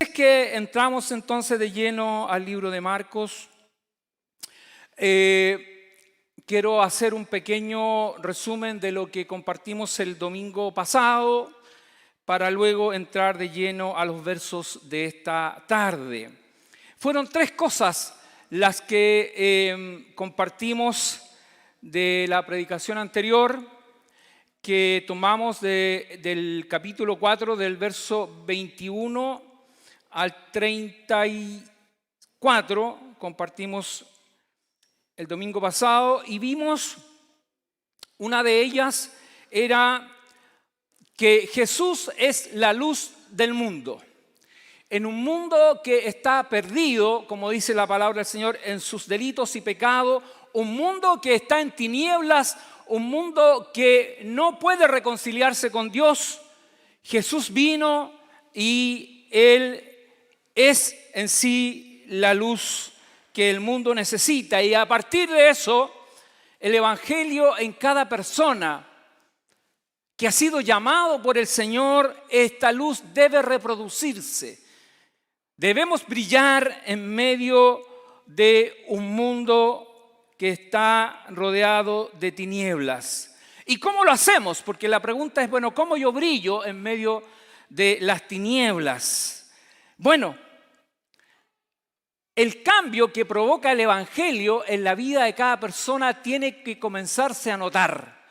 Es que entramos entonces de lleno al libro de Marcos. Quiero hacer un pequeño resumen de lo que compartimos el domingo pasado para luego entrar de lleno a los versos de esta tarde. Fueron tres cosas las que compartimos de la predicación anterior, que tomamos del capítulo 4, del verso 21 al 34, compartimos el domingo pasado y vimos, una de ellas era que Jesús es la luz del mundo. En un mundo que está perdido, como dice la palabra del Señor, en sus delitos y pecados, un mundo que está en tinieblas, un mundo que no puede reconciliarse con Dios, Jesús vino y Él es en sí la luz que el mundo necesita. Y a partir de eso, el Evangelio en cada persona que ha sido llamado por el Señor, esta luz debe reproducirse. Debemos brillar en medio de un mundo que está rodeado de tinieblas. ¿Y cómo lo hacemos? Porque la pregunta es, bueno, ¿cómo yo brillo en medio de las tinieblas? Bueno, el cambio que provoca el Evangelio en la vida de cada persona tiene que comenzarse a notar.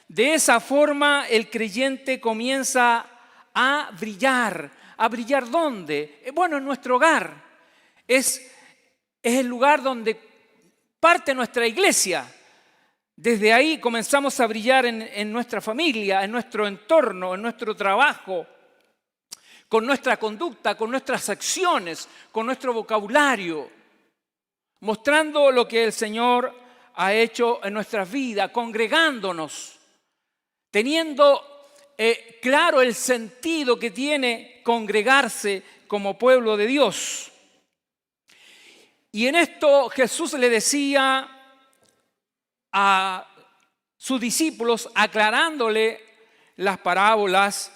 De esa forma el creyente comienza a brillar. ¿A brillar dónde? Bueno, en nuestro hogar. Es el lugar donde parte nuestra iglesia. Desde ahí comenzamos a brillar en nuestra familia, en nuestro entorno, en nuestro trabajo, con nuestra conducta, con nuestras acciones, con nuestro vocabulario, mostrando lo que el Señor ha hecho en nuestras vidas, congregándonos, teniendo claro el sentido que tiene congregarse como pueblo de Dios. Y en esto Jesús le decía a sus discípulos, aclarándole las parábolas,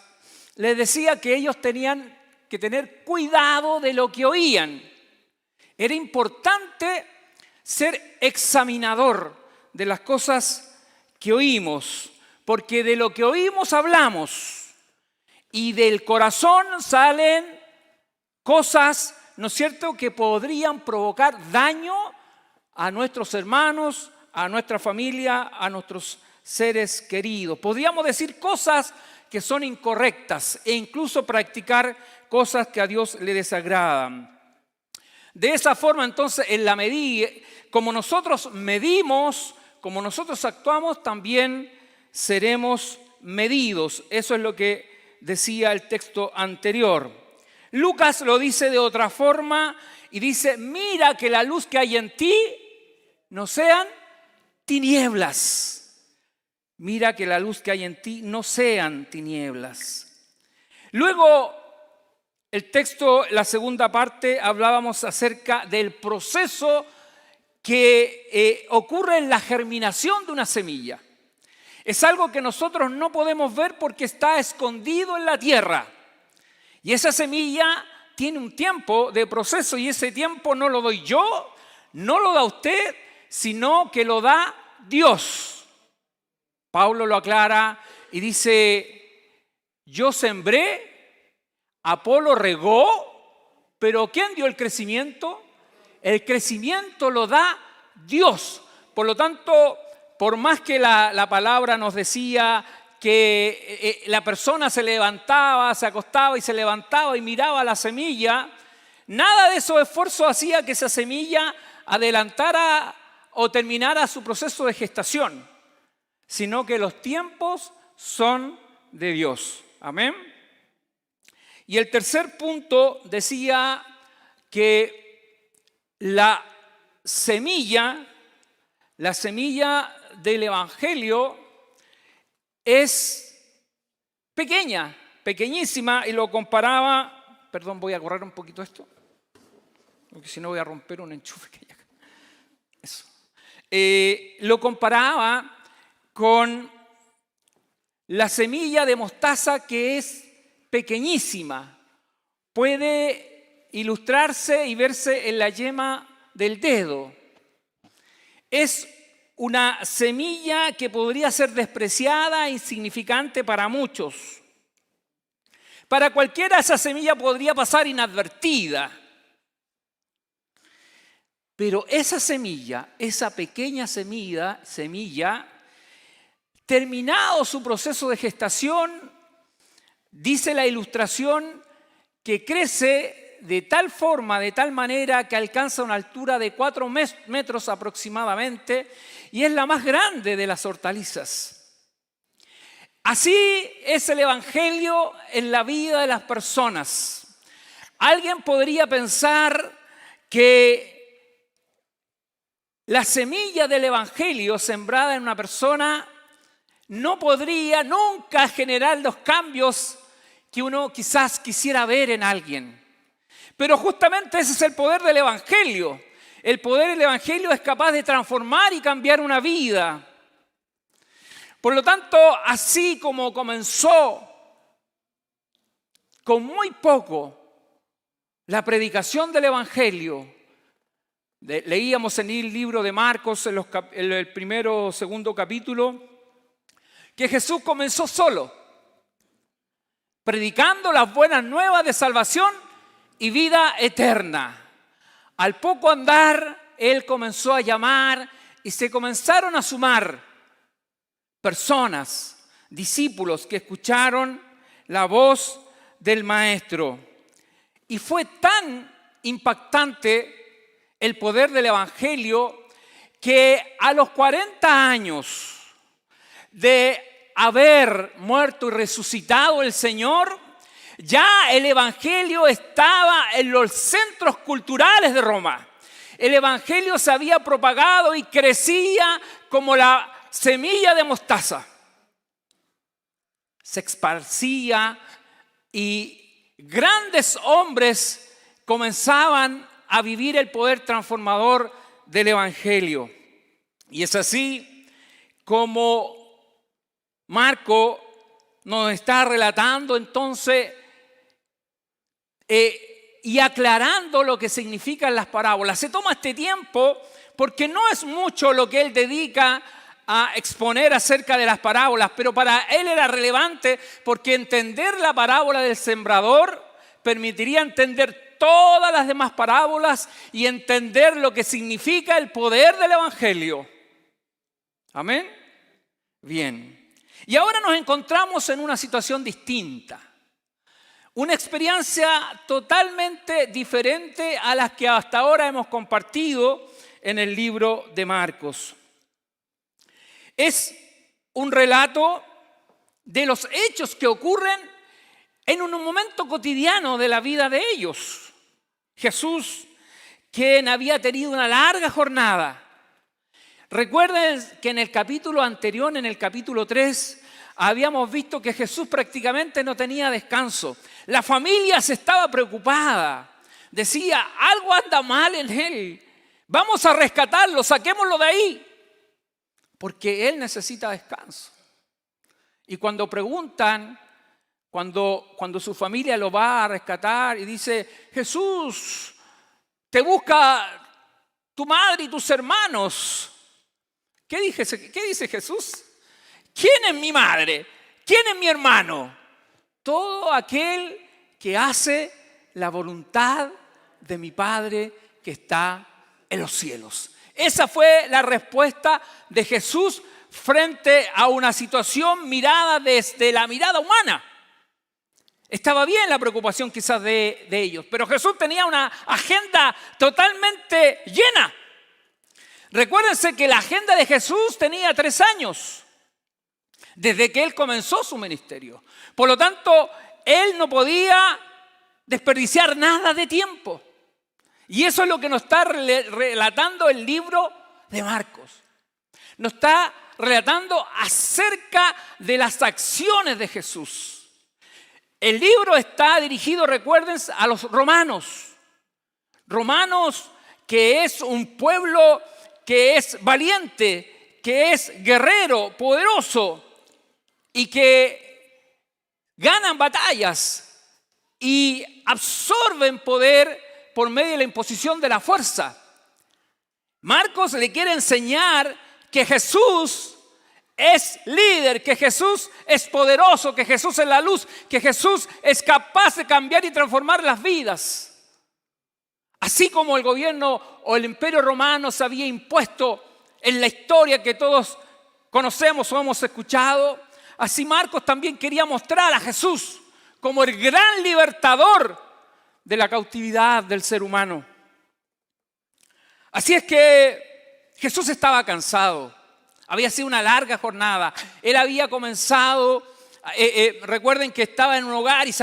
les decía que ellos tenían que tener cuidado de lo que oían. Era importante ser examinador de las cosas que oímos, porque de lo que oímos hablamos y del corazón salen cosas, ¿no es cierto?, que podrían provocar daño a nuestros hermanos, a nuestra familia, a nuestros seres queridos. Podríamos decir cosas que son incorrectas e incluso practicar cosas que a Dios le desagradan. De esa forma, entonces, en la medida, como nosotros medimos, como nosotros actuamos, también seremos medidos. Eso es lo que decía el texto anterior. Lucas lo dice de otra forma y dice, mira que la luz que hay en ti no sean tinieblas. Mira que la luz que hay en ti no sean tinieblas. Luego, el texto, la segunda parte, hablábamos acerca del proceso que ocurre en la germinación de una semilla. Es algo que nosotros no podemos ver porque está escondido en la tierra. Y esa semilla tiene un tiempo de proceso y ese tiempo no lo doy yo, no lo da usted, sino que lo da Dios. Pablo lo aclara y dice, yo sembré, Apolo regó, pero ¿quién dio el crecimiento? El crecimiento lo da Dios. Por lo tanto, por más que la palabra nos decía que la persona se levantaba, se acostaba y se levantaba y miraba la semilla, nada de esos esfuerzos hacía que esa semilla adelantara o terminara su proceso de gestación, sino que los tiempos son de Dios. Amén. Y el tercer punto decía que la semilla del Evangelio es pequeña, pequeñísima, y lo comparaba, perdón, voy a correr un poquito esto, porque si no voy a romper un enchufe que hay acá. Eso. Lo comparaba con la semilla de mostaza, que es pequeñísima, puede ilustrarse y verse en la yema del dedo. Es una semilla que podría ser despreciada e insignificante para muchos. Para cualquiera esa semilla podría pasar inadvertida. Pero esa semilla, esa pequeña semilla, terminado su proceso de gestación, dice la ilustración que crece de tal forma, de tal manera que alcanza una altura de 4 metros aproximadamente y es la más grande de las hortalizas. Así es el Evangelio en la vida de las personas. Alguien podría pensar que la semilla del Evangelio sembrada en una persona no podría nunca generar los cambios que uno quizás quisiera ver en alguien. Pero justamente ese es el poder del Evangelio. El poder del Evangelio es capaz de transformar y cambiar una vida. Por lo tanto, así como comenzó con muy poco la predicación del Evangelio, leíamos en el libro de Marcos, en el primero o segundo capítulo, que Jesús comenzó solo, predicando las buenas nuevas de salvación y vida eterna. Al poco andar, Él comenzó a llamar y se comenzaron a sumar personas, discípulos que escucharon la voz del Maestro. Y fue tan impactante el poder del Evangelio que a los 40 años de haber muerto y resucitado el Señor, ya el Evangelio estaba en los centros culturales de Roma. El Evangelio se había propagado y crecía como la semilla de mostaza. Se esparcía y grandes hombres comenzaban a vivir el poder transformador del Evangelio. Y es así como Marco nos está relatando entonces y aclarando lo que significan las parábolas. Se toma este tiempo porque no es mucho lo que él dedica a exponer acerca de las parábolas, pero para él era relevante porque entender la parábola del sembrador permitiría entender todas las demás parábolas y entender lo que significa el poder del Evangelio. ¿Amén? Bien. Y ahora nos encontramos en una situación distinta. Una experiencia totalmente diferente a las que hasta ahora hemos compartido en el libro de Marcos. Es un relato de los hechos que ocurren en un momento cotidiano de la vida de ellos. Jesús, quien había tenido una larga jornada. Recuerden que en el capítulo anterior, en el capítulo 3, habíamos visto que Jesús prácticamente no tenía descanso. La familia se estaba preocupada. Decía, algo anda mal en él. Vamos a rescatarlo, saquémoslo de ahí. Porque él necesita descanso. Y cuando preguntan, cuando su familia lo va a rescatar y dice, Jesús, te busca tu madre y tus hermanos. ¿Qué dice Jesús? ¿Quién es mi madre? ¿Quién es mi hermano? Todo aquel que hace la voluntad de mi Padre que está en los cielos. Esa fue la respuesta de Jesús frente a una situación mirada desde la mirada humana. Estaba bien la preocupación quizás de ellos, pero Jesús tenía una agenda totalmente llena. Recuérdense que la agenda de Jesús tenía 3 años, desde que Él comenzó su ministerio. Por lo tanto, Él no podía desperdiciar nada de tiempo. Y eso es lo que nos está relatando el libro de Marcos. Nos está relatando acerca de las acciones de Jesús. El libro está dirigido, recuerden, a los romanos. Romanos, que es un pueblo que es valiente, que es guerrero, poderoso y que ganan batallas. y absorben poder por medio de la imposición de la fuerza. Marcos le quiere enseñar que Jesús es líder, que Jesús es poderoso, que Jesús es la luz, que Jesús es capaz de cambiar y transformar las vidas. Así como el gobierno o el imperio romano se había impuesto en la historia que todos conocemos o hemos escuchado, así Marcos también quería mostrar a Jesús como el gran libertador de la cautividad del ser humano. Así es que Jesús estaba cansado. Había sido una larga jornada. Él había comenzado, recuerden que estaba en un hogar y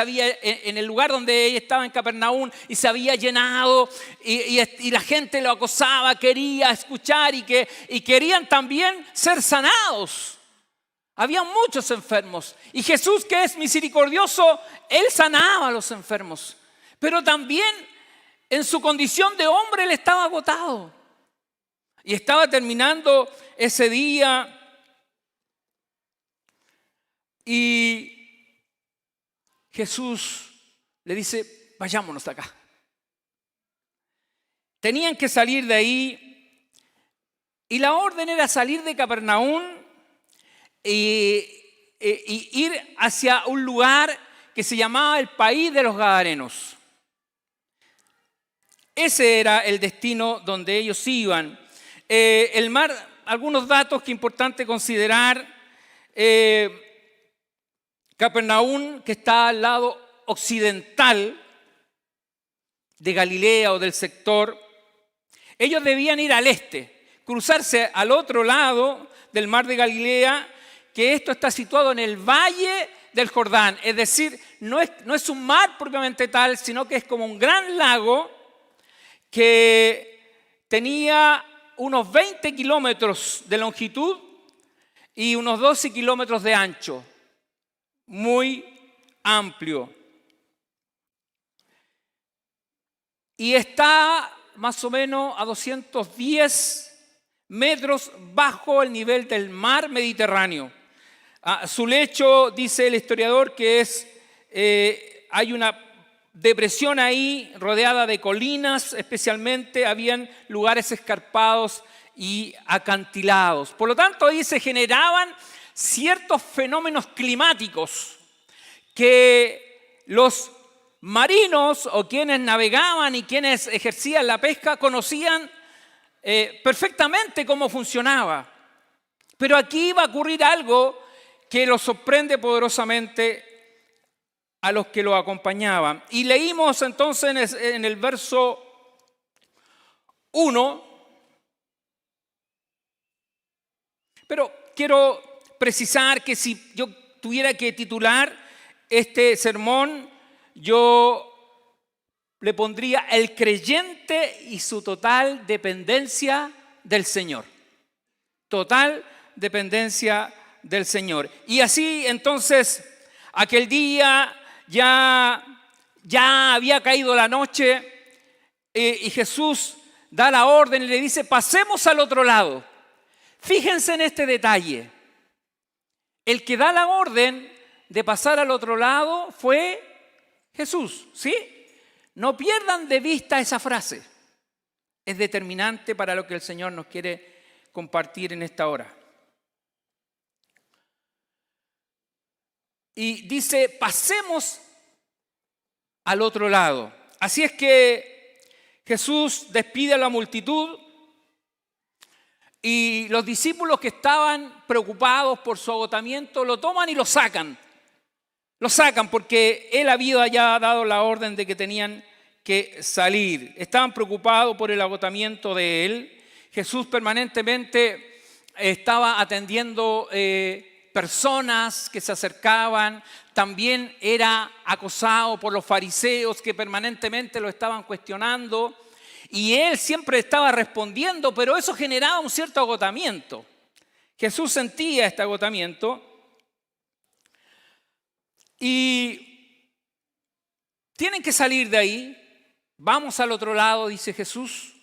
en el lugar donde ella estaba en Capernaum y se había llenado y la gente lo acosaba, quería escuchar y querían también ser sanados. Había muchos enfermos y Jesús, que es misericordioso, Él sanaba a los enfermos. Pero también en su condición de hombre Él estaba agotado. Y estaba terminando ese día y Jesús le dice, vayámonos de acá. Tenían que salir de ahí y la orden era salir de Capernaum y ir hacia un lugar que se llamaba el país de los Gadarenos. Ese era el destino donde ellos iban. El mar, algunos datos que es importante considerar. Capernaum, que está al lado occidental de Galilea o del sector, ellos debían ir al este, cruzarse al otro lado del mar de Galilea, que esto está situado en el valle del Jordán. Es decir, no es un mar propiamente tal, sino que es como un gran lago que tenía unos 20 kilómetros de longitud y unos 12 kilómetros de ancho. Muy amplio. Y está más o menos a 210 metros bajo el nivel del mar Mediterráneo. Su lecho, dice el historiador, que hay una depresión ahí rodeada de colinas, especialmente habían lugares escarpados y acantilados. Por lo tanto, ahí se generaban ciertos fenómenos climáticos que los marinos o quienes navegaban y quienes ejercían la pesca conocían perfectamente cómo funcionaba. Pero aquí va a ocurrir algo que los sorprende poderosamente a los que lo acompañaban. Y leímos entonces en el verso 1, pero quiero precisar que si yo tuviera que titular este sermón, yo le pondría el creyente y su total dependencia del Señor. Total dependencia del Señor. Y así entonces, aquel día ya había caído la noche y Jesús da la orden y le dice, pasemos al otro lado. Fíjense en este detalle. El que da la orden de pasar al otro lado fue Jesús, ¿sí? No pierdan de vista esa frase. Es determinante para lo que el Señor nos quiere compartir en esta hora. Y dice, pasemos al otro lado. Así es que Jesús despide a la multitud y los discípulos que estaban preocupados por su agotamiento lo toman y lo sacan. Lo sacan porque Él había ya dado la orden de que tenían que salir. Estaban preocupados por el agotamiento de Él. Jesús permanentemente estaba atendiendo personas que se acercaban. También era acosado por los fariseos que permanentemente lo estaban cuestionando. Y Él siempre estaba respondiendo, pero eso generaba un cierto agotamiento. Jesús sentía este agotamiento. Y tienen que salir de ahí. Vamos al otro lado, dice Jesús.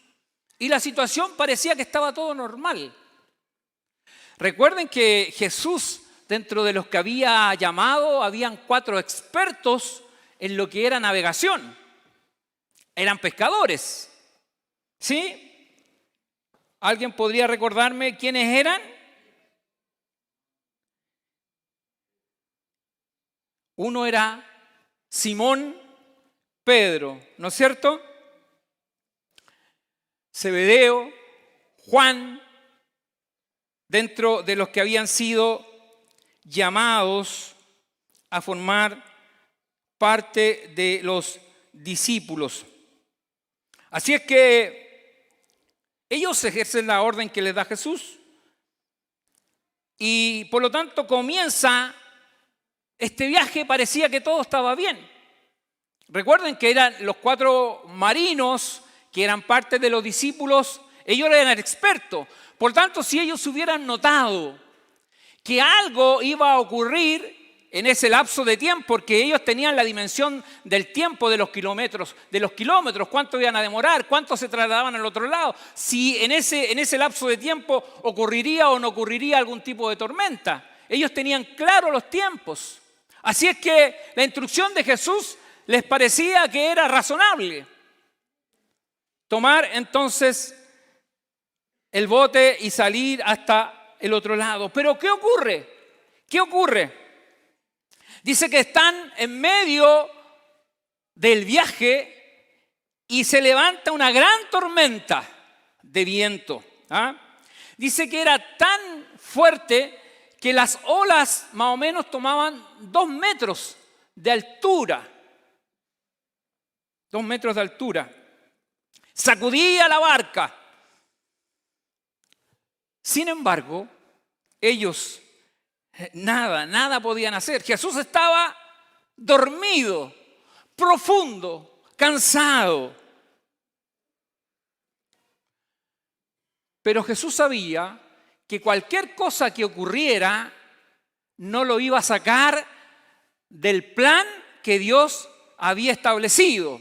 Y la situación parecía que estaba todo normal. Recuerden que Jesús, dentro de los que había llamado, habían 4 expertos en lo que era navegación. Eran pescadores. ¿Sí? ¿Alguien podría recordarme quiénes eran? Uno era Simón Pedro, ¿no es cierto? Zebedeo, Juan, dentro de los que habían sido llamados a formar parte de los discípulos. Así es que ellos ejercen la orden que les da Jesús y por lo tanto comienza este viaje. Parecía que todo estaba bien. Recuerden que eran los 4 marinos que eran parte de los discípulos, ellos eran expertos. Por tanto, si ellos hubieran notado que algo iba a ocurrir en ese lapso de tiempo, porque ellos tenían la dimensión del tiempo de los kilómetros, cuánto iban a demorar, cuánto se trasladaban al otro lado, si en ese lapso de tiempo ocurriría o no ocurriría algún tipo de tormenta. Ellos tenían claro los tiempos. Así es que la instrucción de Jesús les parecía que era razonable. Tomar entonces el bote y salir hasta el otro lado. Pero ¿qué ocurre? ¿Qué ocurre? Dice que están en medio del viaje y se levanta una gran tormenta de viento. Dice que era tan fuerte que las olas más o menos tomaban 2 metros de altura. 2 metros de altura. Sacudía la barca. Sin embargo, ellos nada podían hacer. Jesús estaba dormido, profundo, cansado. Pero Jesús sabía que cualquier cosa que ocurriera no lo iba a sacar del plan que Dios había establecido.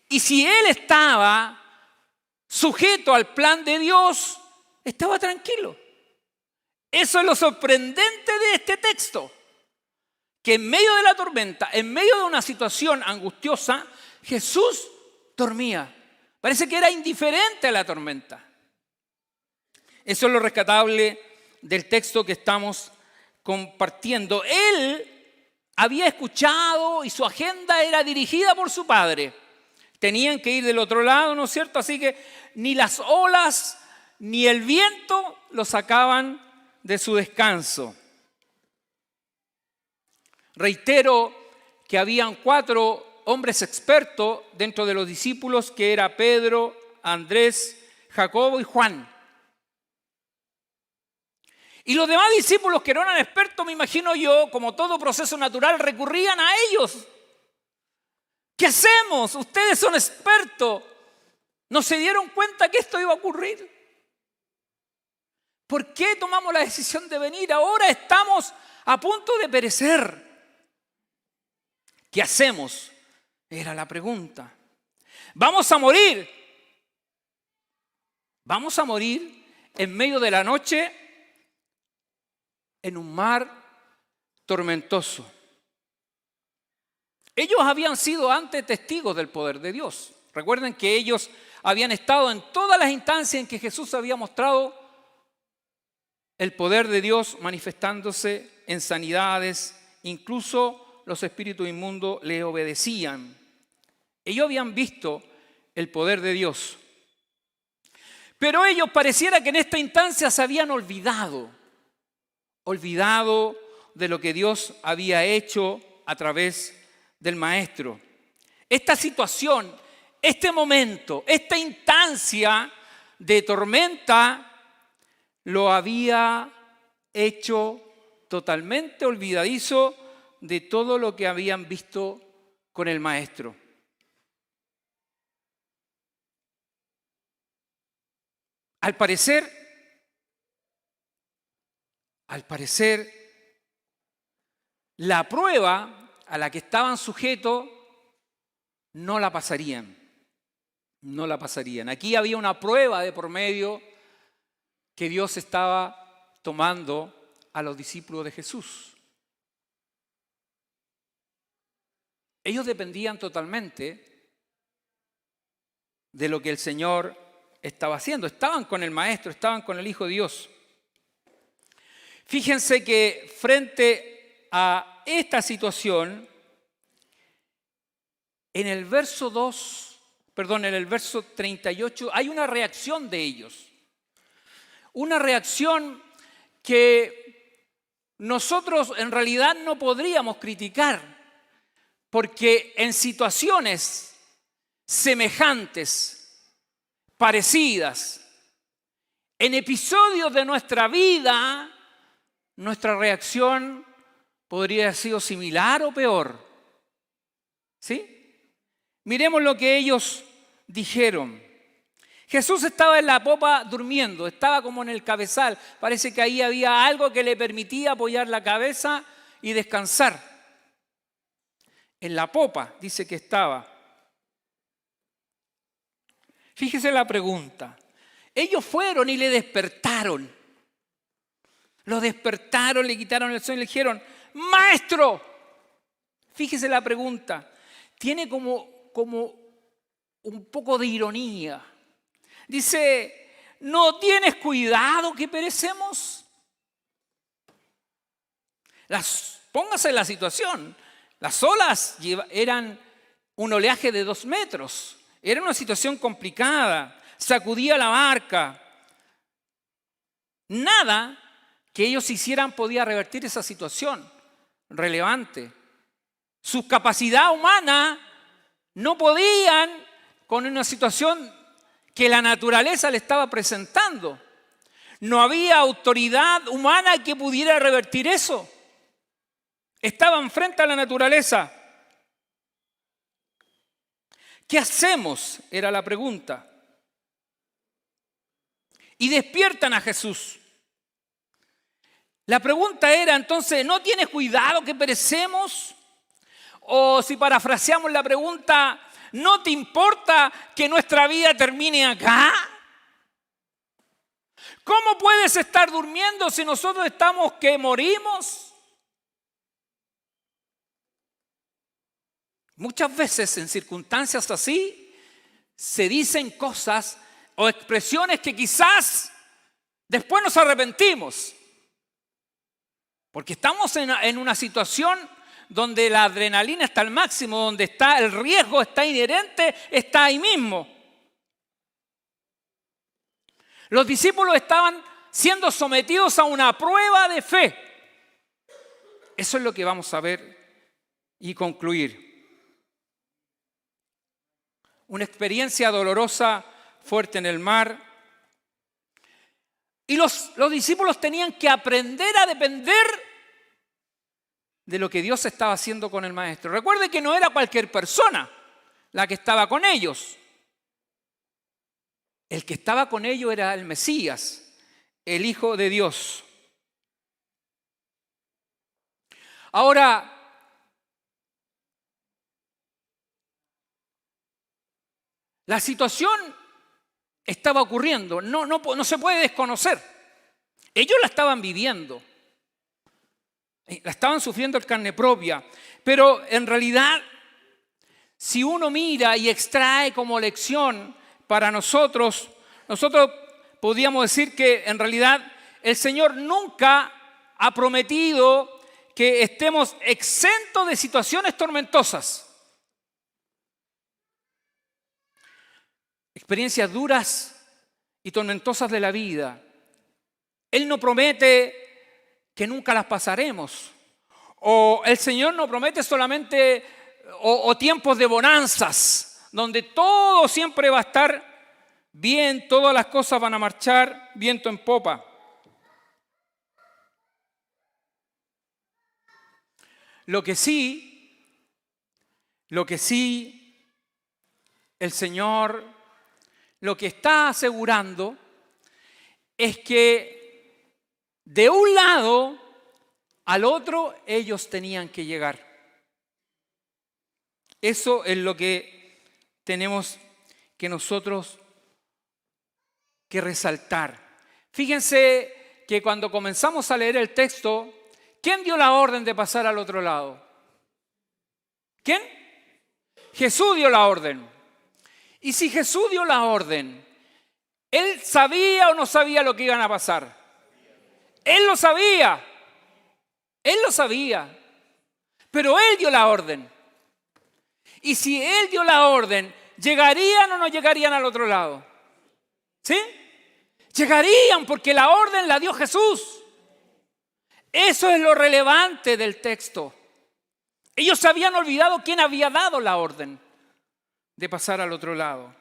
Y si él estaba sujeto al plan de Dios, estaba tranquilo. Eso es lo sorprendente de este texto, que en medio de la tormenta, en medio de una situación angustiosa, Jesús dormía. Parece que era indiferente a la tormenta. Eso es lo rescatable del texto que estamos compartiendo. Él había escuchado y su agenda era dirigida por su padre. Tenían que ir del otro lado, ¿no es cierto? Así que ni las olas ni el viento lo sacaban de su descanso. Reitero que habían 4 hombres expertos dentro de los discípulos, que era Pedro, Andrés, Jacobo y Juan. Y los demás discípulos que no eran expertos, me imagino yo, como todo proceso natural, recurrían a ellos. ¿Qué hacemos? Ustedes son expertos. ¿No se dieron cuenta que esto iba a ocurrir? ¿Por qué tomamos la decisión de venir? Ahora estamos a punto de perecer. ¿Qué hacemos? Era la pregunta. Vamos a morir. Vamos a morir en medio de la noche en un mar tormentoso. Ellos habían sido antes testigos del poder de Dios. Recuerden que ellos habían estado en todas las instancias en que Jesús había mostrado el poder de Dios manifestándose en sanidades. Incluso los espíritus inmundos le obedecían. Ellos habían visto el poder de Dios. Pero ellos pareciera que en esta instancia se habían olvidado de lo que Dios había hecho a través del Maestro. Esta situación, este momento, esta instancia de tormenta lo había hecho totalmente olvidadizo de todo lo que habían visto con el Maestro. Al parecer, la prueba a la que estaban sujetos no la pasarían. No la pasarían. Aquí había una prueba de por medio que Dios estaba tomando a los discípulos de Jesús. Ellos dependían totalmente de lo que el Señor estaba haciendo. Estaban con el Maestro, estaban con el Hijo de Dios. Fíjense que frente a esta situación, en el verso 38, hay una reacción de ellos. Una reacción que nosotros en realidad no podríamos criticar, porque en situaciones semejantes, parecidas, en episodios de nuestra vida, nuestra reacción podría haber sido similar o peor. ¿Sí? Miremos lo que ellos dijeron. Jesús estaba en la popa durmiendo, estaba como en el cabezal. Parece que ahí había algo que le permitía apoyar la cabeza y descansar. En la popa dice que estaba. Fíjese la pregunta. Ellos fueron y le despertaron. Lo despertaron, le quitaron el sueño y le dijeron, ¡Maestro! Fíjese la pregunta. Tiene como un poco de ironía. Dice, ¿no tienes cuidado que perecemos? Póngase en la situación. Las olas eran un oleaje de 2 metros. Era una situación complicada. Sacudía la barca. Nada que ellos hicieran podía revertir esa situación relevante. Su capacidad humana no podían con una situación que la naturaleza le estaba presentando. No había autoridad humana que pudiera revertir eso. Estaban frente a la naturaleza. ¿Qué hacemos? Era la pregunta. Y despiertan a Jesús. La pregunta era entonces, ¿no tienes cuidado que perecemos? O si parafraseamos la pregunta, ¿no te importa que nuestra vida termine acá? ¿Cómo puedes estar durmiendo si nosotros estamos que morimos? Muchas veces en circunstancias así se dicen cosas o expresiones que quizás después nos arrepentimos. Porque estamos en una situación donde la adrenalina está al máximo, donde está el riesgo, está inherente, está ahí mismo. Los discípulos estaban siendo sometidos a una prueba de fe. Eso es lo que vamos a ver y concluir. Una experiencia dolorosa, fuerte en el mar. Y los discípulos tenían que aprender a depender de lo que Dios estaba haciendo con el Maestro. Recuerde que no era cualquier persona la que estaba con ellos. El que estaba con ellos era el Mesías, el Hijo de Dios. Ahora, la situación estaba ocurriendo, no se puede desconocer. Ellos la estaban viviendo, la estaban sufriendo en carne propia, pero en realidad, si uno mira y extrae como lección para nosotros podríamos decir que en realidad el Señor nunca ha prometido que estemos exentos de situaciones tormentosas. Experiencias duras y tormentosas de la vida. Él no promete que nunca las pasaremos. O el Señor no promete solamente o tiempos de bonanzas, donde todo siempre va a estar bien, todas las cosas van a marchar viento en popa. Lo que sí, el Señor lo que está asegurando es que de un lado al otro ellos tenían que llegar. Eso es lo que tenemos que nosotros que resaltar. Fíjense que cuando comenzamos a leer el texto, ¿quién dio la orden de pasar al otro lado? ¿Quién? Jesús dio la orden. Y si Jesús dio la orden, ¿Él sabía o no sabía lo que iban a pasar? Él lo sabía. Él lo sabía. Pero Él dio la orden. Y si Él dio la orden, ¿llegarían o no llegarían al otro lado? ¿Sí? Llegarían porque la orden la dio Jesús. Eso es lo relevante del texto. Ellos se habían olvidado quién había dado la orden de pasar al otro lado.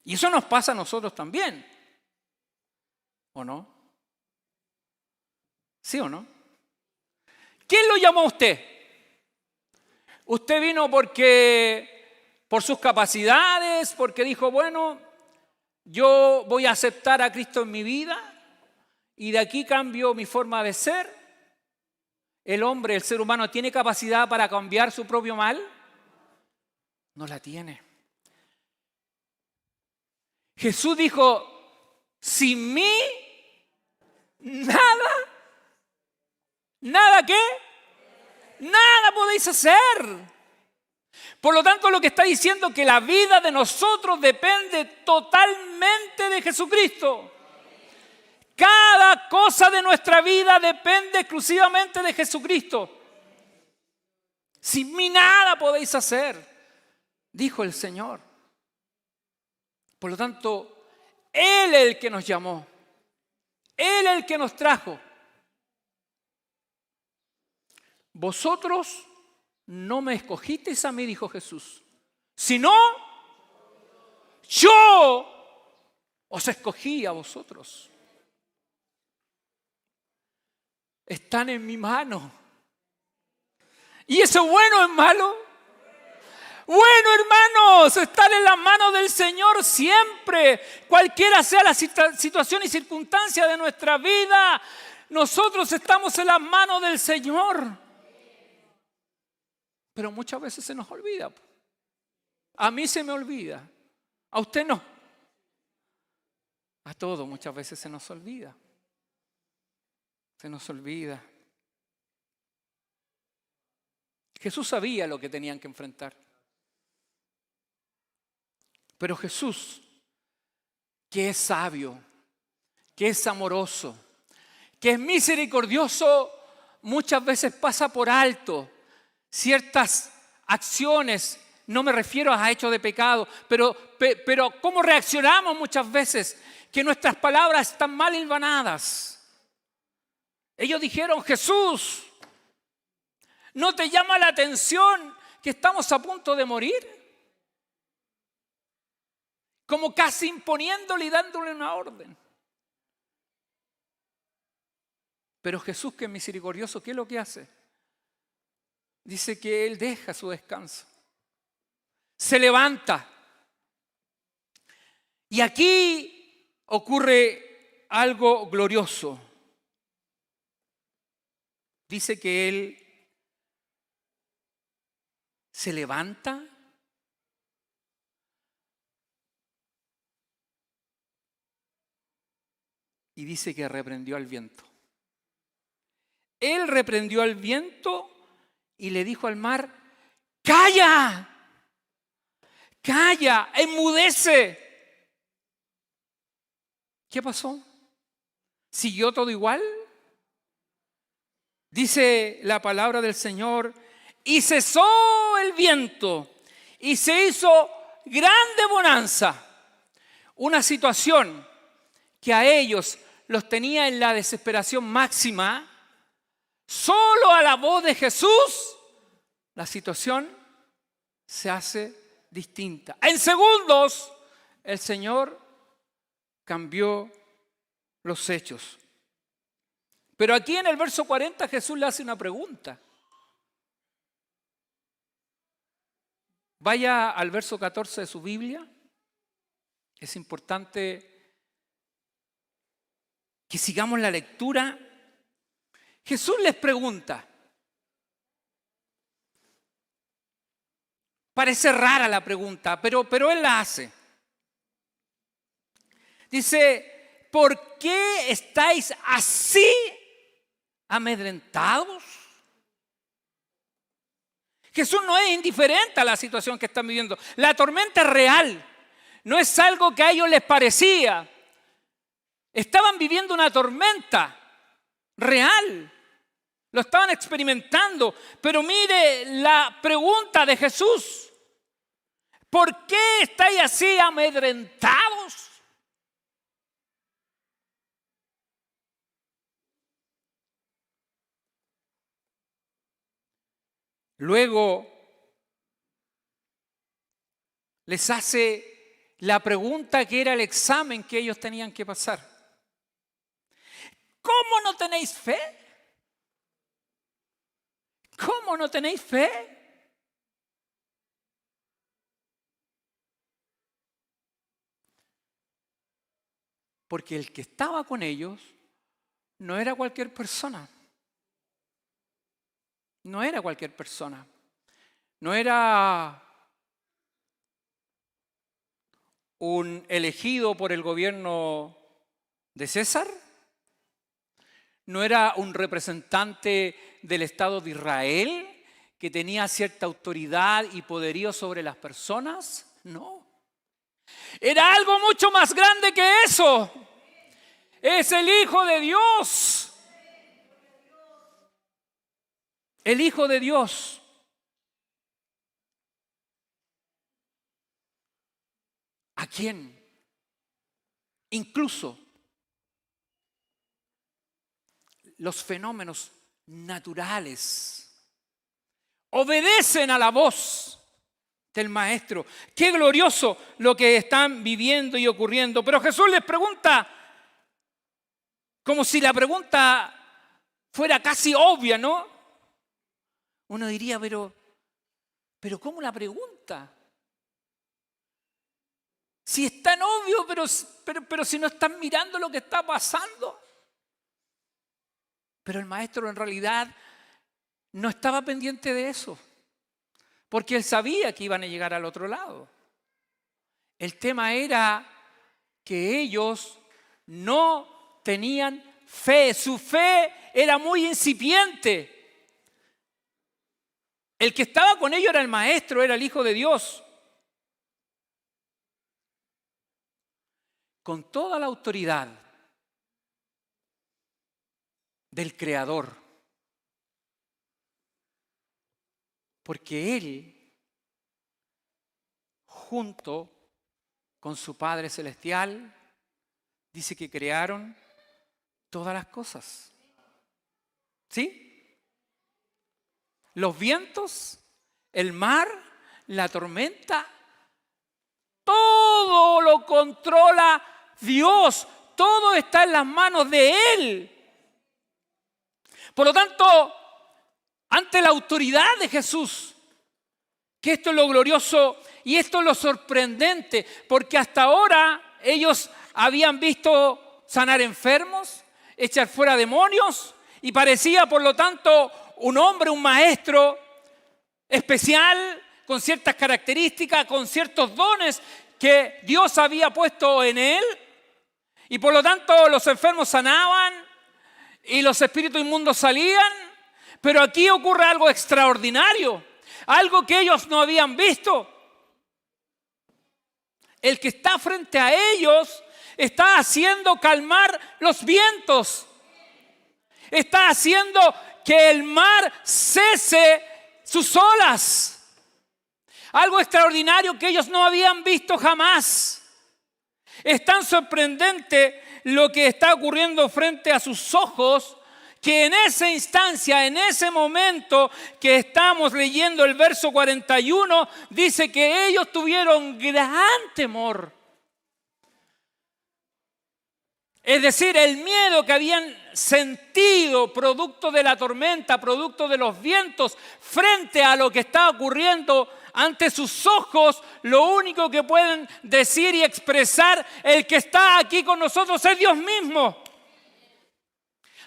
Y eso nos pasa a nosotros también. ¿O no? ¿Sí o no? ¿Quién lo llamó a usted? ¿Usted vino por sus capacidades, porque dijo, bueno, yo voy a aceptar a Cristo en mi vida y de aquí cambio mi forma de ser? ¿El hombre, el ser humano, tiene capacidad para cambiar su propio mal? No la tiene. Jesús dijo, sin mí, nada ¿qué? Nada podéis hacer. Por lo tanto, lo que está diciendo es que la vida de nosotros depende totalmente de Jesucristo. Cada cosa de nuestra vida depende exclusivamente de Jesucristo. Sin mí nada podéis hacer, dijo el Señor. Por lo tanto, Él es el que nos llamó. Él es el que nos trajo. Vosotros no me escogisteis a mí, dijo Jesús, sino yo os escogí a vosotros. Están en mi mano. ¿Y eso es bueno o es malo? Bueno, hermanos, estar en las manos del Señor siempre, cualquiera sea la situación y circunstancia de nuestra vida, nosotros estamos en las manos del Señor. Pero muchas veces se nos olvida. A mí se me olvida, a usted no. A todos muchas veces se nos olvida. Se nos olvida. Jesús sabía lo que tenían que enfrentar. Pero Jesús, que es sabio, que es amoroso, que es misericordioso, muchas veces pasa por alto ciertas acciones. No me refiero a hechos de pecado, pero ¿cómo reaccionamos muchas veces? Que nuestras palabras están mal hilvanadas. Ellos dijeron, Jesús, ¿no te llama la atención que estamos a punto de morir? Como casi imponiéndole y dándole una orden. Pero Jesús, que es misericordioso, ¿qué es lo que hace? Dice que Él deja su descanso. Se levanta. Y aquí ocurre algo glorioso. Dice que Él se levanta y dice que reprendió al viento. Él reprendió al viento y le dijo al mar, ¡calla! ¡Calla! ¡Enmudece! ¿Qué pasó? ¿Siguió todo igual? Dice la palabra del Señor, y cesó el viento y se hizo grande bonanza. Una situación que a ellos los tenía en la desesperación máxima. Solo a la voz de Jesús, la situación se hace distinta. En segundos, el Señor cambió los hechos. Pero aquí en el verso 40 Jesús le hace una pregunta. Vaya al verso 14 de su Biblia. Es importante que sigamos la lectura. Jesús les pregunta. Parece rara la pregunta, pero Él la hace. Dice, ¿por qué estáis así amedrentados? Jesús no es indiferente a la situación que están viviendo. La tormenta es real. No es algo que a ellos les parecía. Estaban viviendo una tormenta real. Lo estaban experimentando. Pero mire la pregunta de Jesús. ¿Por qué estáis así amedrentados? Luego les hace la pregunta que era el examen que ellos tenían que pasar. ¿Cómo no tenéis fe? ¿Cómo no tenéis fe? Porque el que estaba con ellos no era cualquier persona. No era cualquier persona. No era un elegido por el gobierno de César. No era un representante del Estado de Israel que tenía cierta autoridad y poderío sobre las personas. No. Era algo mucho más grande que eso. Es el Hijo de Dios. El Hijo de Dios. ¿A quién? Incluso los fenómenos naturales obedecen a la voz del Maestro. Qué glorioso lo que están viviendo y ocurriendo. Pero Jesús les pregunta, como si la pregunta fuera casi obvia, ¿no? Uno diría, pero ¿cómo la pregunta? Si es tan obvio, pero si no están mirando lo que está pasando. Pero el Maestro en realidad no estaba pendiente de eso, porque él sabía que iban a llegar al otro lado. El tema era que ellos no tenían fe. Su fe era muy incipiente. El que estaba con ellos era el Maestro, era el Hijo de Dios. Con toda la autoridad del Creador. Porque Él, junto con su Padre Celestial, dice que crearon todas las cosas. ¿Sí? Los vientos, el mar, la tormenta, todo lo controla Dios. Todo está en las manos de Él. Por lo tanto, ante la autoridad de Jesús, que esto es lo glorioso y esto es lo sorprendente, porque hasta ahora ellos habían visto sanar enfermos, echar fuera demonios, y parecía, por lo tanto, un hombre, un maestro especial, con ciertas características, con ciertos dones que Dios había puesto en él. Y por lo tanto los enfermos sanaban y los espíritus inmundos salían. Pero aquí ocurre algo extraordinario, algo que ellos no habían visto. El que está frente a ellos está haciendo calmar los vientos. Está haciendo que el mar cese sus olas. Algo extraordinario que ellos no habían visto jamás. Es tan sorprendente lo que está ocurriendo frente a sus ojos, que en esa instancia, en ese momento que estamos leyendo el verso 41, dice que ellos tuvieron gran temor. Es decir, el miedo que habían sentido producto de la tormenta, producto de los vientos, frente a lo que está ocurriendo ante sus ojos, lo único que pueden decir y expresar, el que está aquí con nosotros es Dios mismo.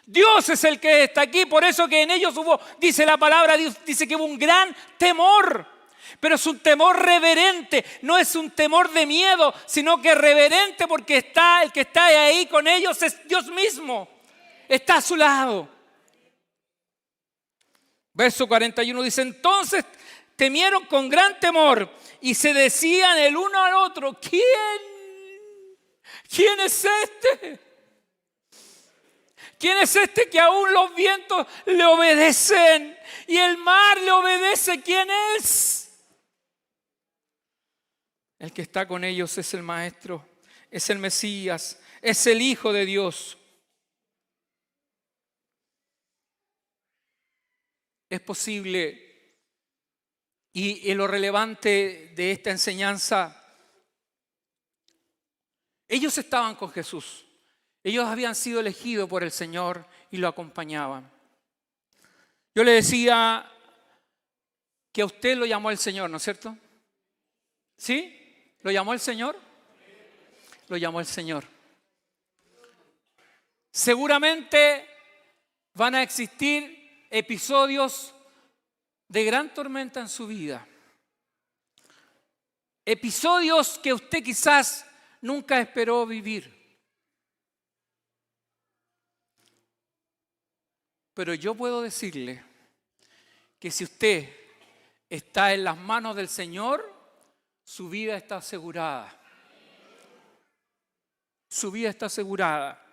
Dios es el que está aquí, por eso que en ellos hubo, dice la palabra, Dios dice que hubo un gran temor. Pero es un temor reverente, no es un temor de miedo, sino que reverente porque el que está ahí con ellos es Dios mismo. Está a su lado. Verso 41 dice, entonces temieron con gran temor y se decían el uno al otro, ¿quién es este? ¿Quién es este que aún los vientos le obedecen y el mar le obedece? ¿Quién es? El que está con ellos es el Maestro, es el Mesías, es el Hijo de Dios. Es posible, y lo relevante de esta enseñanza, ellos estaban con Jesús. Ellos habían sido elegidos por el Señor y lo acompañaban. Yo le decía que a usted lo llamó el Señor, ¿no es cierto? ¿Sí? ¿Lo llamó el Señor? Lo llamó el Señor. Seguramente van a existir episodios de gran tormenta en su vida. Episodios que usted quizás nunca esperó vivir. Pero yo puedo decirle que si usted está en las manos del Señor, su vida está asegurada. Su vida está asegurada.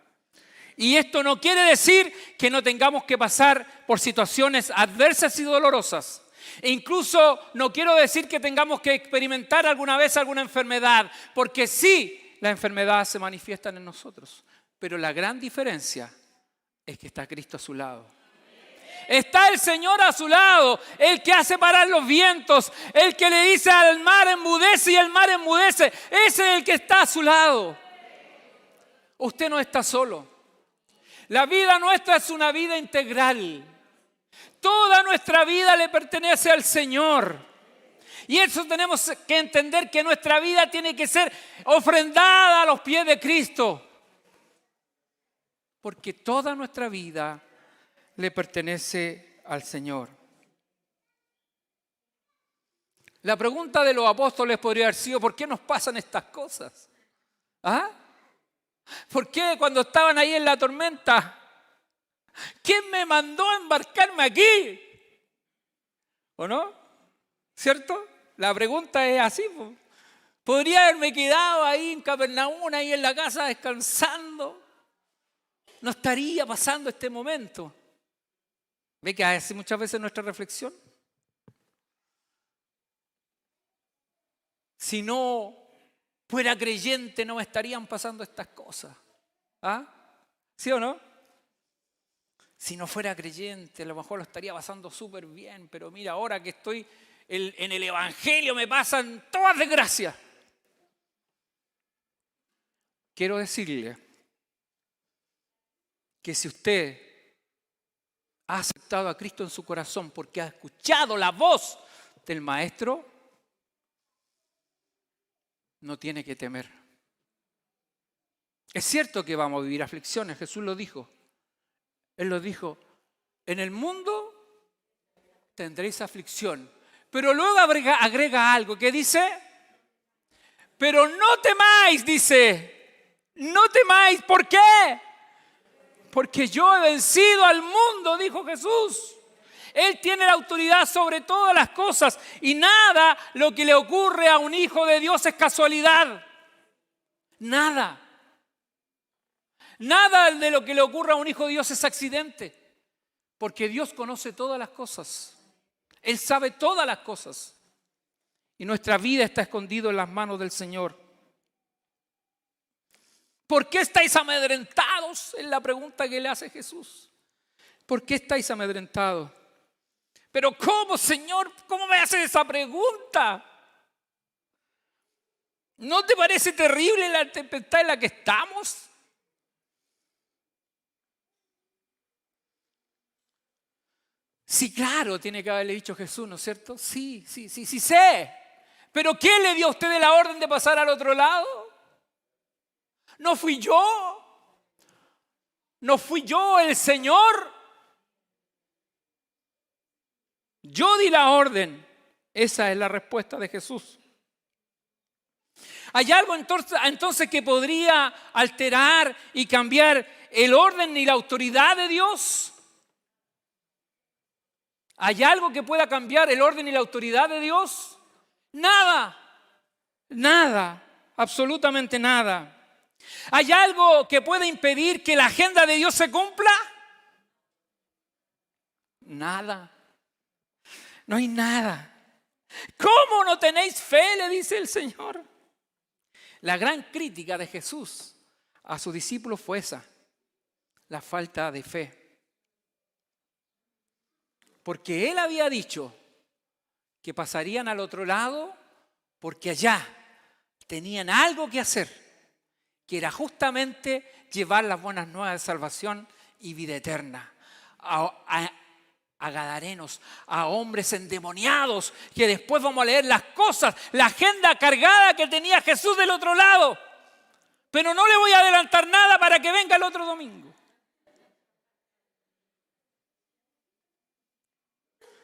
Y esto no quiere decir que no tengamos que pasar por situaciones adversas y dolorosas. E incluso no quiero decir que tengamos que experimentar alguna vez alguna enfermedad, porque sí, las enfermedades se manifiestan en nosotros. Pero la gran diferencia es que está Cristo a su lado. Está el Señor a su lado, el que hace parar los vientos, el que le dice al mar enmudece y el mar enmudece. Ese es el que está a su lado. Usted no está solo. La vida nuestra es una vida integral. Toda nuestra vida le pertenece al Señor. Y eso tenemos que entender, que nuestra vida tiene que ser ofrendada a los pies de Cristo. Porque toda nuestra vida le pertenece al Señor. La pregunta de los apóstoles podría haber sido: ¿por qué nos pasan estas cosas? ¿Ah? ¿Por qué cuando estaban ahí en la tormenta? ¿Quién me mandó a embarcarme aquí? ¿O no? ¿Cierto? La pregunta es así. ¿Podría haberme quedado ahí en Capernaum, ahí en la casa descansando? No estaría pasando este momento. ¿Ve que hace muchas veces nuestra reflexión? Si no fuera creyente, no me estarían pasando estas cosas. ¿Ah? ¿Sí o no? Si no fuera creyente, a lo mejor lo estaría pasando súper bien, pero mira, ahora que estoy en el Evangelio me pasan todas desgracias. Quiero decirle que si usted ha aceptado a Cristo en su corazón porque ha escuchado la voz del Maestro, no tiene que temer. Es cierto que vamos a vivir aflicciones, Jesús lo dijo. Él lo dijo: en el mundo tendréis aflicción. Pero luego agrega algo que dice: pero no temáis, dice. No temáis, ¿por qué? Porque yo he vencido al mundo, dijo Jesús. Él tiene la autoridad sobre todas las cosas y nada lo que le ocurre a un hijo de Dios es casualidad. Nada. Nada de lo que le ocurra a un hijo de Dios es accidente. Porque Dios conoce todas las cosas. Él sabe todas las cosas. Y nuestra vida está escondida en las manos del Señor. ¿Por qué estáis amedrentados? Es la pregunta que le hace Jesús. ¿Por qué estáis amedrentados? Pero ¿cómo, Señor? ¿Cómo me haces esa pregunta? ¿No te parece terrible la tempestad en la que estamos? Sí, claro, tiene que haberle dicho Jesús, ¿no es cierto? Sí sé. ¿Pero quién le dio a ustedes la orden de pasar al otro lado? ¿No fui yo? ¿No fui yo el Señor? Yo di la orden. Esa es la respuesta de Jesús. ¿Hay algo entonces que podría alterar y cambiar el orden y la autoridad de Dios? ¿Hay algo que pueda cambiar el orden y la autoridad de Dios? Nada, nada, absolutamente nada. ¿Hay algo que pueda impedir que la agenda de Dios se cumpla? Nada, no hay nada. ¿Cómo no tenéis fe?, le dice el Señor. La gran crítica de Jesús a sus discípulos fue esa, la falta de fe. Porque Él había dicho que pasarían al otro lado porque allá tenían algo que hacer, que era justamente llevar las buenas nuevas de salvación y vida eterna a gadarenos, a hombres endemoniados, que después vamos a leer las cosas, la agenda cargada que tenía Jesús del otro lado. Pero no le voy a adelantar nada para que venga el otro domingo.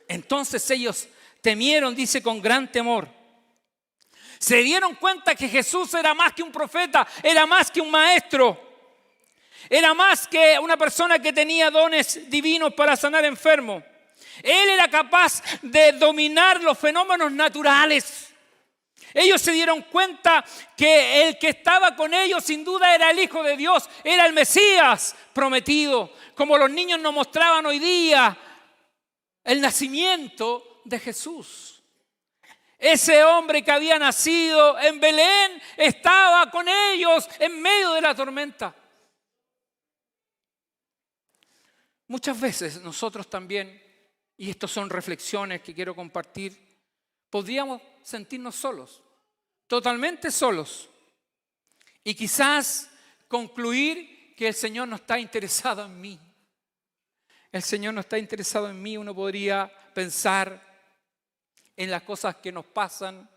Entonces ellos temieron, dice, con gran temor. Se dieron cuenta que Jesús era más que un profeta, era más que un maestro. Era más que una persona que tenía dones divinos para sanar enfermos. Él era capaz de dominar los fenómenos naturales. Ellos se dieron cuenta que el que estaba con ellos sin duda era el Hijo de Dios, era el Mesías prometido, como los niños nos mostraban hoy día el nacimiento de Jesús. Ese hombre que había nacido en Belén estaba con ellos en medio de la tormenta. Muchas veces nosotros también, y estas son reflexiones que quiero compartir, podríamos sentirnos solos, totalmente solos, y quizás concluir que el Señor no está interesado en mí. El Señor no está interesado en mí. Uno podría pensar en las cosas que nos pasan.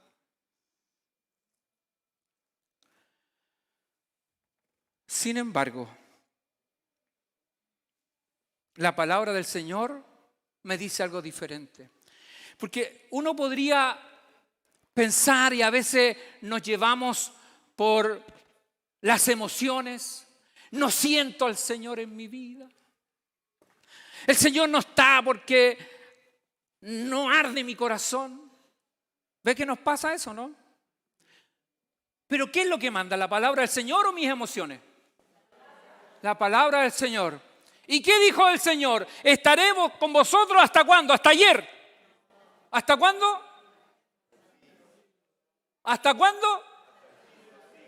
Sin embargo, la palabra del Señor me dice algo diferente. Porque uno podría pensar, y a veces nos llevamos por las emociones, no siento al Señor en mi vida. El Señor no está porque no arde mi corazón. ¿Ve que nos pasa eso, no? Pero ¿qué es lo que manda? ¿La palabra del Señor o mis emociones? La palabra del Señor. ¿Y qué dijo el Señor? Estaremos con vosotros ¿hasta cuándo? ¿Hasta ayer? ¿Hasta cuándo? ¿Hasta cuándo?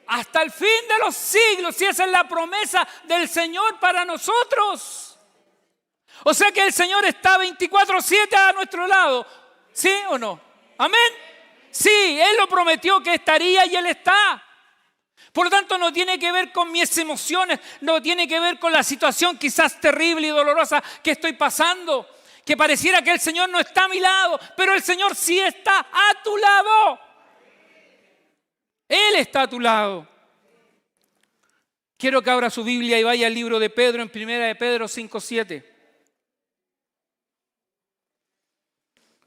Hasta el fin de los siglos. Y esa es la promesa del Señor para nosotros. O sea que el Señor está 24/7 a nuestro lado. ¿Sí o no? ¿Amén? Sí, Él lo prometió que estaría y Él está. Por lo tanto, no tiene que ver con mis emociones, no tiene que ver con la situación quizás terrible y dolorosa que estoy pasando, que pareciera que el Señor no está a mi lado, pero el Señor sí está a tu lado. Él está a tu lado. Quiero que abra su Biblia y vaya al libro de Pedro, en 1 de Pedro 5:7.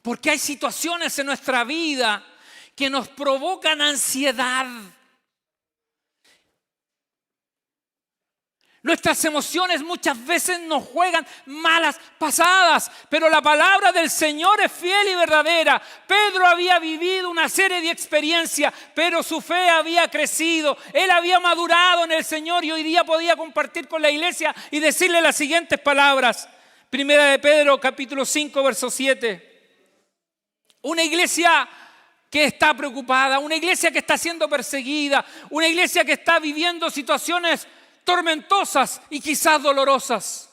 Porque hay situaciones en nuestra vida que nos provocan ansiedad. Nuestras emociones muchas veces nos juegan malas pasadas, pero la palabra del Señor es fiel y verdadera. Pedro había vivido una serie de experiencias, pero su fe había crecido. Él había madurado en el Señor y hoy día podía compartir con la iglesia y decirle las siguientes palabras. 1 de Pedro, capítulo 5, verso 7. Una iglesia que está preocupada, una iglesia que está siendo perseguida, una iglesia que está viviendo situaciones tormentosas y quizás dolorosas.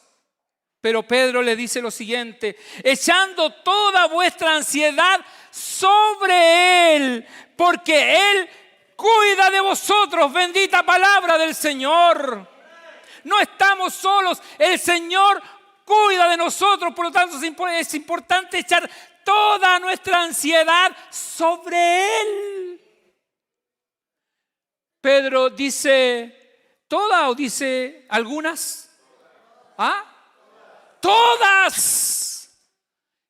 Pero Pedro le dice lo siguiente: echando toda vuestra ansiedad sobre Él, porque Él cuida de vosotros. Bendita palabra del Señor. No estamos solos, el Señor cuida de nosotros, por lo tanto es importante echar toda nuestra ansiedad sobre Él. Pedro dice ¿toda o dice algunas? ¿Ah? Todas.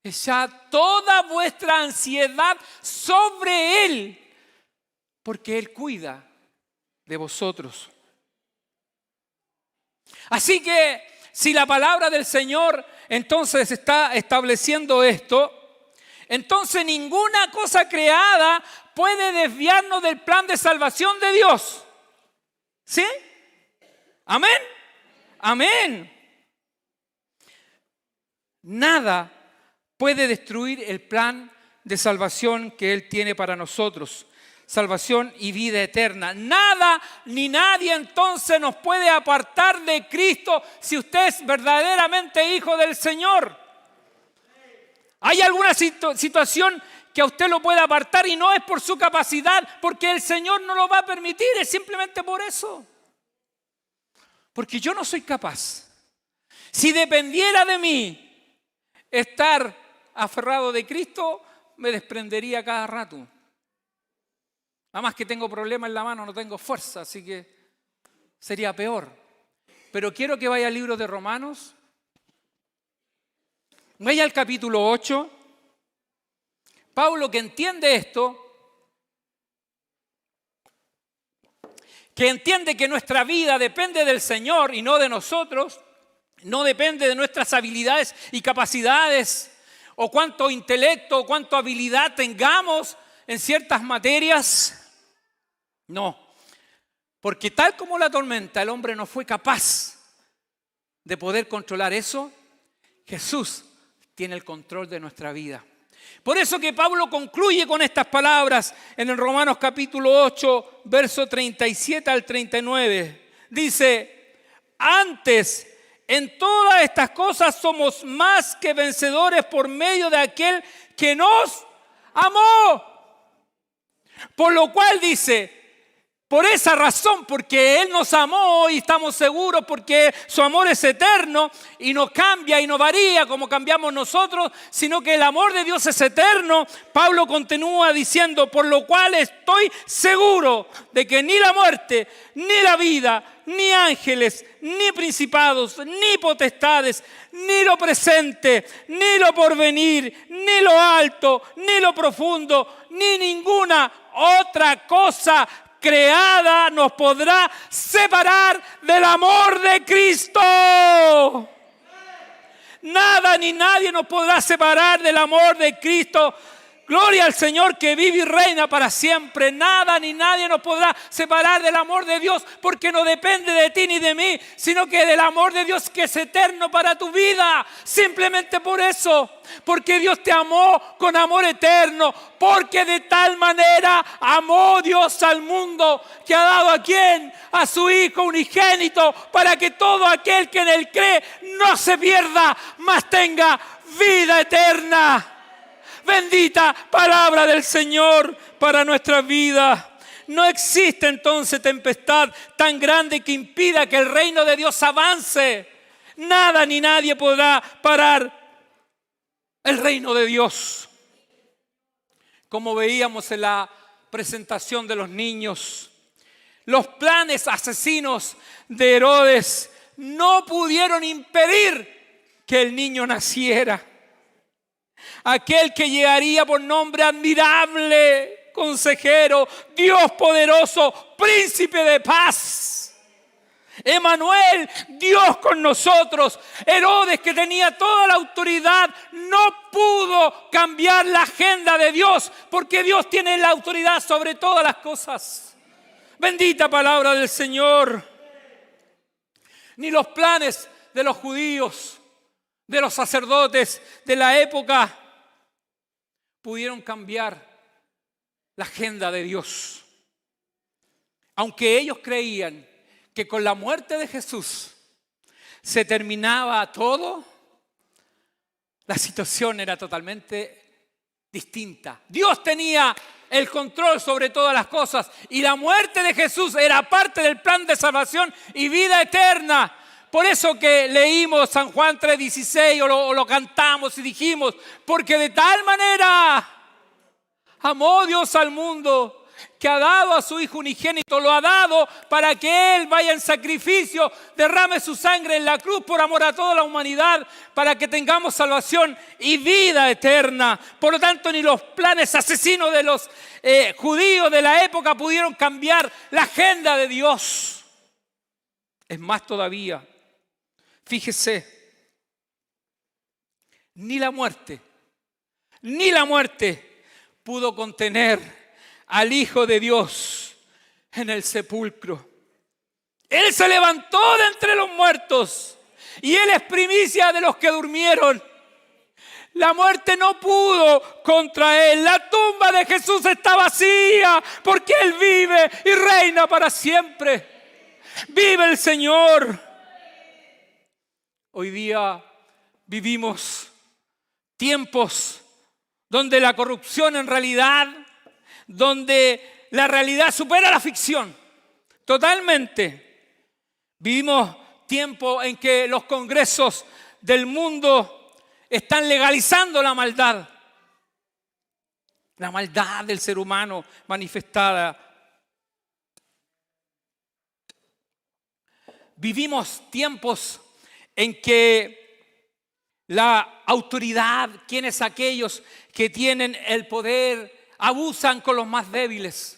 Echad toda vuestra ansiedad sobre Él, porque Él cuida de vosotros. Así que si la palabra del Señor entonces está estableciendo esto, entonces ninguna cosa creada puede desviarnos del plan de salvación de Dios. ¿Sí? Amén. Amén. Nada puede destruir el plan de salvación que Él tiene para nosotros. Salvación y vida eterna. Nada ni nadie entonces nos puede apartar de Cristo si usted es verdaderamente hijo del Señor. ¿Hay alguna situación que a usted lo pueda apartar y no es por su capacidad? Porque el Señor no lo va a permitir, es simplemente por eso. Porque yo no soy capaz. Si dependiera de mí estar aferrado de Cristo, me desprendería cada rato. Además que tengo problemas en la mano, no tengo fuerza, así que sería peor. Pero quiero que vaya al libro de Romanos. Vaya al capítulo 8. Pablo, que entiende esto, que entiende que nuestra vida depende del Señor y no de nosotros, no depende de nuestras habilidades y capacidades, o cuánto intelecto o cuánta habilidad tengamos en ciertas materias. No, porque tal como la tormenta, el hombre no fue capaz de poder controlar eso. Jesús tiene el control de nuestra vida. Por eso que Pablo concluye con estas palabras en el Romanos capítulo 8, verso 37 al 39. Dice, antes, en todas estas cosas somos más que vencedores por medio de aquel que nos amó. Por lo cual dice, por esa razón, porque Él nos amó y estamos seguros porque su amor es eterno y no cambia y no varía como cambiamos nosotros, sino que el amor de Dios es eterno. Pablo continúa diciendo, por lo cual estoy seguro de que ni la muerte, ni la vida, ni ángeles, ni principados, ni potestades, ni lo presente, ni lo porvenir, ni lo alto, ni lo profundo, ni ninguna otra cosa creada nos podrá separar del amor de Cristo. Nada ni nadie nos podrá separar del amor de Cristo. Gloria al Señor que vive y reina para siempre. Nada ni nadie nos podrá separar del amor de Dios, porque no depende de ti ni de mí, sino que del amor de Dios que es eterno para tu vida. Simplemente por eso, porque Dios te amó con amor eterno, porque de tal manera amó Dios al mundo que ha dado a quién, a su Hijo unigénito, para que todo aquel que en Él cree no se pierda, mas tenga vida eterna. Bendita palabra del Señor para nuestra vida. No existe entonces tempestad tan grande que impida que el reino de Dios avance. Nada ni nadie podrá parar el reino de Dios. Como veíamos en la presentación de los niños, los planes asesinos de Herodes no pudieron impedir que el niño naciera. Aquel que llegaría por nombre admirable, consejero, Dios poderoso, príncipe de paz. Emmanuel, Dios con nosotros. Herodes, que tenía toda la autoridad, no pudo cambiar la agenda de Dios, porque Dios tiene la autoridad sobre todas las cosas. Bendita palabra del Señor. Ni los planes de los judíos, de los sacerdotes de la época, pudieron cambiar la agenda de Dios. Aunque ellos creían que con la muerte de Jesús se terminaba todo, la situación era totalmente distinta. Dios tenía el control sobre todas las cosas y la muerte de Jesús era parte del plan de salvación y vida eterna. Por eso que leímos San Juan 3:16 o lo cantamos y dijimos, porque de tal manera amó Dios al mundo que ha dado a su Hijo unigénito, lo ha dado para que Él vaya en sacrificio, derrame su sangre en la cruz por amor a toda la humanidad, para que tengamos salvación y vida eterna. Por lo tanto, ni los planes asesinos de los judíos de la época pudieron cambiar la agenda de Dios. Es más todavía, Fíjese, ni la muerte pudo contener al Hijo de Dios en el sepulcro. Él se levantó de entre los muertos y Él es primicia de los que durmieron. La muerte no pudo contra Él. La tumba de Jesús está vacía porque Él vive y reina para siempre. Vive el Señor. Hoy día vivimos tiempos donde la corrupción donde la realidad supera la ficción. Totalmente. Vivimos tiempos en que los congresos del mundo están legalizando la maldad del ser humano manifestada. Vivimos tiempos en que la autoridad, quienes aquellos que tienen el poder, abusan con los más débiles.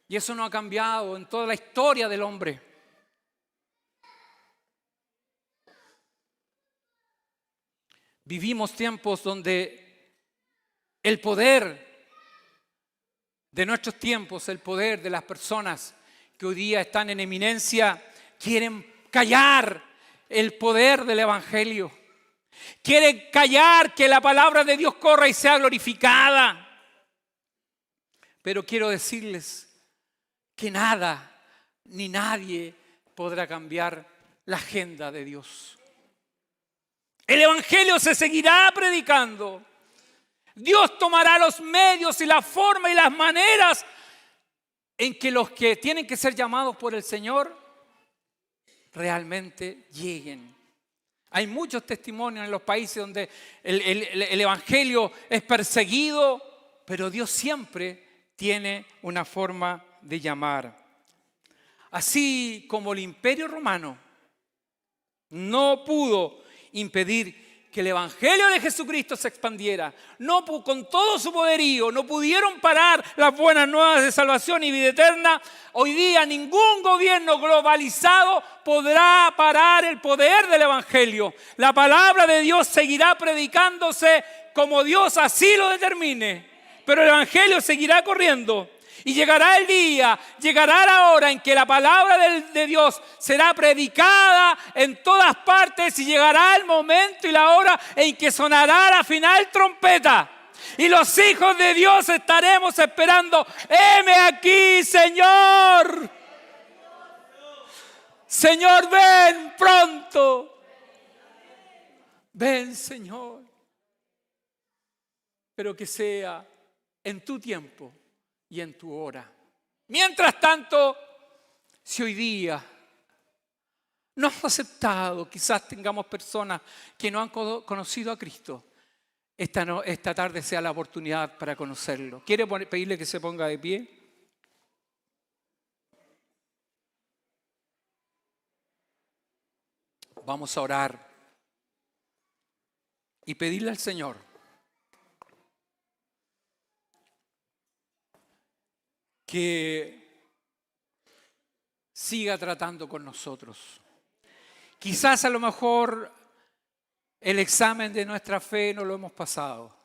Y eso no ha cambiado en toda la historia del hombre. Vivimos tiempos donde el poder de nuestros tiempos, el poder de las personas que hoy día están en eminencia, quieren callar el poder del Evangelio. Quieren callar que la palabra de Dios corra y sea glorificada. Pero quiero decirles que nada ni nadie podrá cambiar la agenda de Dios. El Evangelio se seguirá predicando. Dios tomará los medios y la forma y las maneras en que los que tienen que ser llamados por el Señor realmente lleguen. Hay muchos testimonios en los países donde el Evangelio es perseguido, pero Dios siempre tiene una forma de llamar. Así como el Imperio Romano no pudo impedir que el Evangelio de Jesucristo se expandiera, con todo su poderío, no pudieron parar las buenas nuevas de salvación y vida eterna. Hoy día ningún gobierno globalizado podrá parar el poder del Evangelio. La palabra de Dios seguirá predicándose como Dios así lo determine, pero el Evangelio seguirá corriendo. Y llegará el día, llegará la hora en que la palabra de Dios será predicada en todas partes y llegará el momento y la hora en que sonará la final trompeta. Y los hijos de Dios estaremos esperando. ¡Heme aquí, Señor! Señor, ven pronto. Ven, Señor. Pero que sea en tu tiempo y en tu hora. Mientras tanto, si hoy día no has aceptado, quizás tengamos personas que no han conocido a Cristo, esta tarde sea la oportunidad para conocerlo. ¿Quiere pedirle que se ponga de pie? Vamos a orar y pedirle al Señor que siga tratando con nosotros. Quizás a lo mejor el examen de nuestra fe no lo hemos pasado.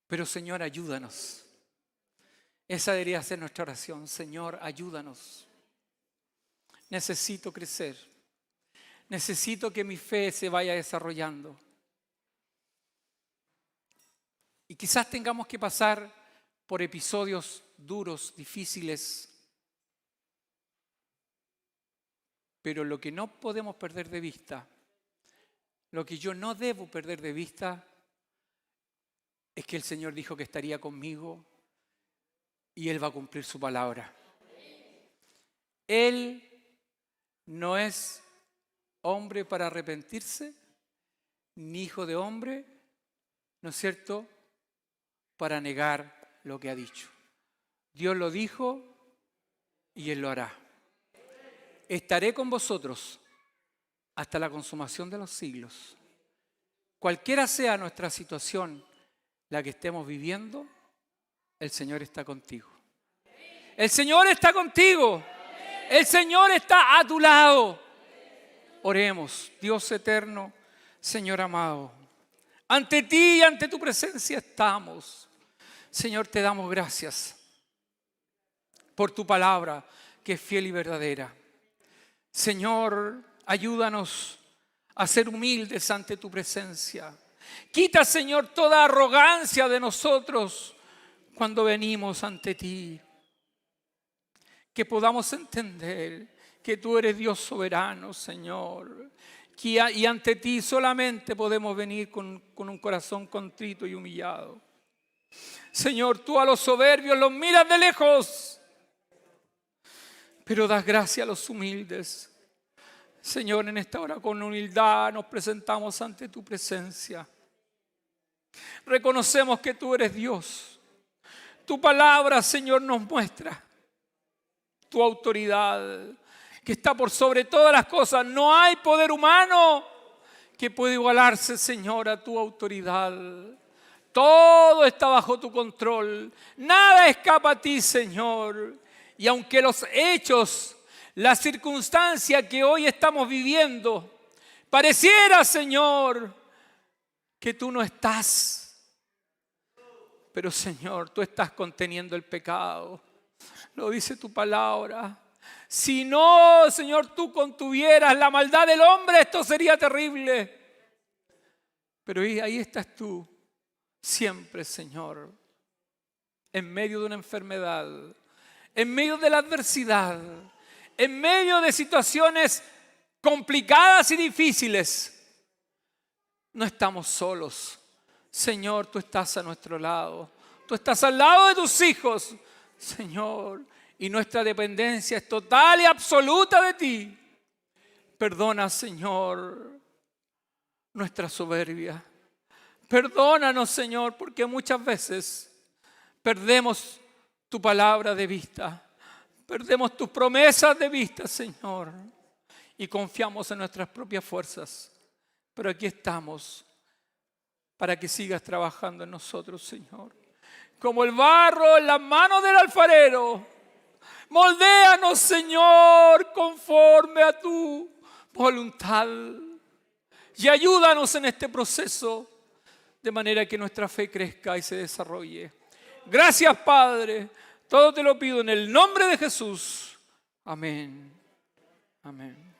Pero Señor, ayúdanos. Esa debería ser nuestra oración. Señor, ayúdanos. Necesito crecer. Necesito que mi fe se vaya desarrollando. Y quizás tengamos que pasar por episodios duros, difíciles. Pero lo que no podemos perder de vista, lo que yo no debo perder de vista, es que el Señor dijo que estaría conmigo y Él va a cumplir su palabra. Él no es hombre para arrepentirse, ni hijo de hombre, ¿no es cierto?, para negar lo que ha dicho. Dios lo dijo y Él lo hará. Estaré con vosotros hasta la consumación de los siglos. Cualquiera sea nuestra situación, la que estemos viviendo, el Señor está contigo. El Señor está contigo. El Señor está a tu lado. Oremos, Dios eterno, Señor amado. Ante ti y ante tu presencia estamos. Señor, te damos gracias por tu palabra que es fiel y verdadera. Señor, ayúdanos a ser humildes ante tu presencia. Quita, Señor, toda arrogancia de nosotros cuando venimos ante ti. Que podamos entender que tú eres Dios soberano, Señor. Y ante ti solamente podemos venir con un corazón contrito y humillado. Señor, tú a los soberbios los miras de lejos, pero das gracia a los humildes. Señor, en esta hora con humildad nos presentamos ante tu presencia. Reconocemos que tú eres Dios. Tu palabra, Señor, nos muestra tu autoridad, que está por sobre todas las cosas. No hay poder humano que pueda igualarse, Señor, a tu autoridad. Todo está bajo tu control. Nada escapa a ti, Señor. Y aunque los hechos, la circunstancia que hoy estamos viviendo, pareciera, Señor, que tú no estás. Pero, Señor, tú estás conteniendo el pecado. Lo dice tu palabra. Si no, Señor, tú contuvieras la maldad del hombre, esto sería terrible. Pero ahí estás tú, siempre, Señor, en medio de una enfermedad, en medio de la adversidad, en medio de situaciones complicadas y difíciles. No estamos solos. Señor, tú estás a nuestro lado. Tú estás al lado de tus hijos, Señor, y nuestra dependencia es total y absoluta de ti. Perdona, Señor, nuestra soberbia. Perdónanos, Señor, porque muchas veces perdemos tu palabra de vista. Perdemos tus promesas de vista, Señor, y confiamos en nuestras propias fuerzas. Pero aquí estamos para que sigas trabajando en nosotros, Señor. Como el barro en las manos del alfarero. Moldéanos, Señor, conforme a tu voluntad. Y ayúdanos en este proceso de manera que nuestra fe crezca y se desarrolle. Gracias, Padre. Todo te lo pido en el nombre de Jesús. Amén. Amén.